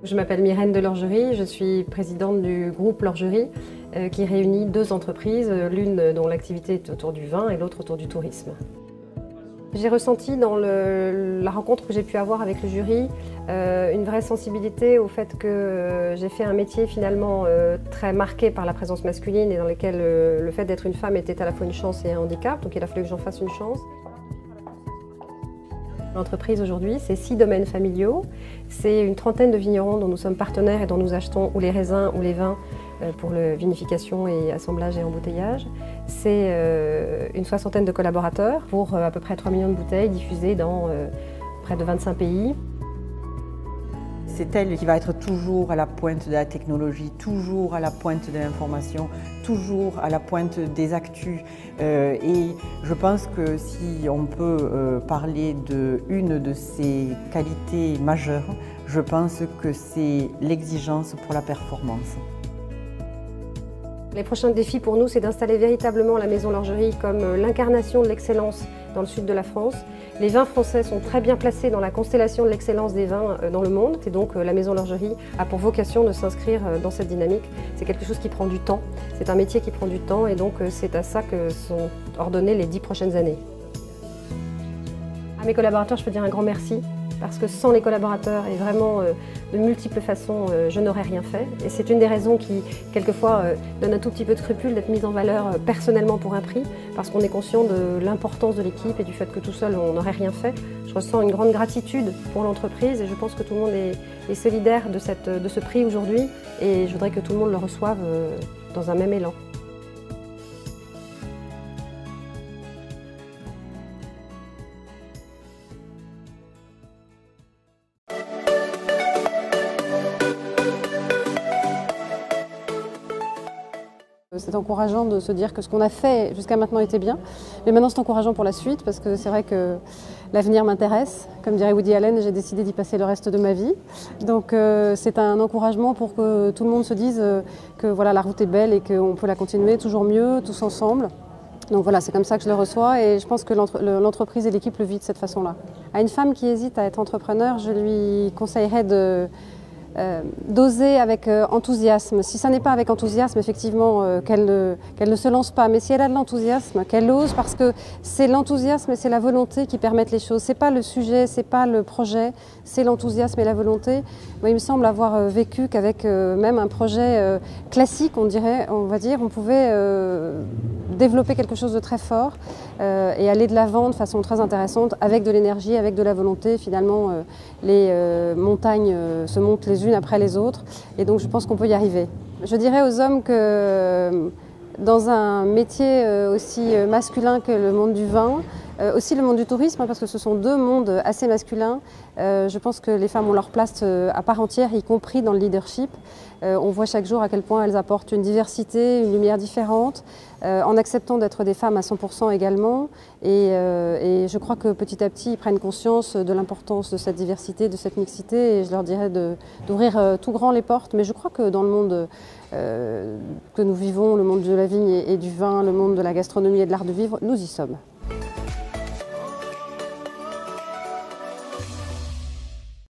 Je m'appelle Myrène de l'Orgerie, je suis présidente du groupe L'Orgerie qui réunit deux entreprises, l'une dont l'activité est autour du vin et l'autre autour du tourisme. J'ai ressenti dans la rencontre que j'ai pu avoir avec le jury une vraie sensibilité au fait que j'ai fait un métier finalement très marqué par la présence masculine et dans lequel le fait d'être une femme était à la fois une chance et un handicap, donc il a fallu que j'en fasse une chance. L'entreprise aujourd'hui, c'est 6 domaines familiaux, c'est une trentaine de vignerons dont nous sommes partenaires et dont nous achetons ou les raisins ou les vins pour la vinification et assemblage et embouteillage. C'est une soixantaine de collaborateurs pour à peu près 3 millions de bouteilles diffusées dans près de 25 pays. C'est elle qui va être toujours à la pointe de la technologie, toujours à la pointe de l'information, toujours à la pointe des actus. Et je pense que si on peut parler d'une de ses qualités majeures, je pense que c'est l'exigence pour la performance. Les prochains défis pour nous, c'est d'installer véritablement la Maison L'Orgerie comme l'incarnation de l'excellence dans le sud de la France. Les vins français sont très bien placés dans la constellation de l'excellence des vins dans le monde. Et donc la Maison L'Orgerie a pour vocation de s'inscrire dans cette dynamique. C'est quelque chose qui prend du temps, c'est un métier qui prend du temps et donc c'est à ça que sont ordonnées les 10 prochaines années. À mes collaborateurs, je peux dire un grand merci. Parce que sans les collaborateurs et vraiment de multiples façons, je n'aurais rien fait. Et c'est une des raisons qui, quelquefois, donne un tout petit peu de scrupule d'être mise en valeur personnellement pour un prix, parce qu'on est conscient de l'importance de l'équipe et du fait que tout seul, on n'aurait rien fait. Je ressens une grande gratitude pour l'entreprise et je pense que tout le monde est solidaire de ce prix aujourd'hui et je voudrais que tout le monde le reçoive dans un même élan. C'est encourageant de se dire que ce qu'on a fait jusqu'à maintenant était bien, mais maintenant c'est encourageant pour la suite parce que c'est vrai que l'avenir m'intéresse. Comme dirait Woody Allen, j'ai décidé d'y passer le reste de ma vie. Donc c'est un encouragement pour que tout le monde se dise que voilà, la route est belle et qu'on peut la continuer toujours mieux, tous ensemble. Donc voilà, c'est comme ça que je le reçois et je pense que l'entreprise et l'équipe le vivent de cette façon-là. À une femme qui hésite à être entrepreneur, je lui conseillerais d'oser avec enthousiasme. Si ça n'est pas avec enthousiasme, effectivement, qu'elle ne se lance pas. Mais si elle a de l'enthousiasme, qu'elle ose, parce que c'est l'enthousiasme et c'est la volonté qui permettent les choses. C'est pas le sujet, c'est pas le projet, c'est l'enthousiasme et la volonté. Moi, il me semble avoir vécu qu'avec même un projet classique, on va dire, on pouvait développer quelque chose de très fort et aller de l'avant de façon très intéressante, avec de l'énergie, avec de la volonté. Finalement, les montagnes se montent les unes après les autres et donc je pense qu'on peut y arriver. Je dirais aux hommes que dans un métier aussi masculin que le monde du vin, aussi le monde du tourisme, parce que ce sont deux mondes assez masculins, je pense que les femmes ont leur place à part entière, y compris dans le leadership. On voit chaque jour à quel point elles apportent une diversité, une lumière différente, en acceptant d'être des femmes à 100% également. Et je crois que petit à petit, ils prennent conscience de l'importance de cette diversité, de cette mixité. Et je leur dirais d'ouvrir tout grand les portes. Mais je crois que dans le monde que nous vivons, le monde de la vigne et du vin, le monde de la gastronomie et de l'art de vivre, nous y sommes.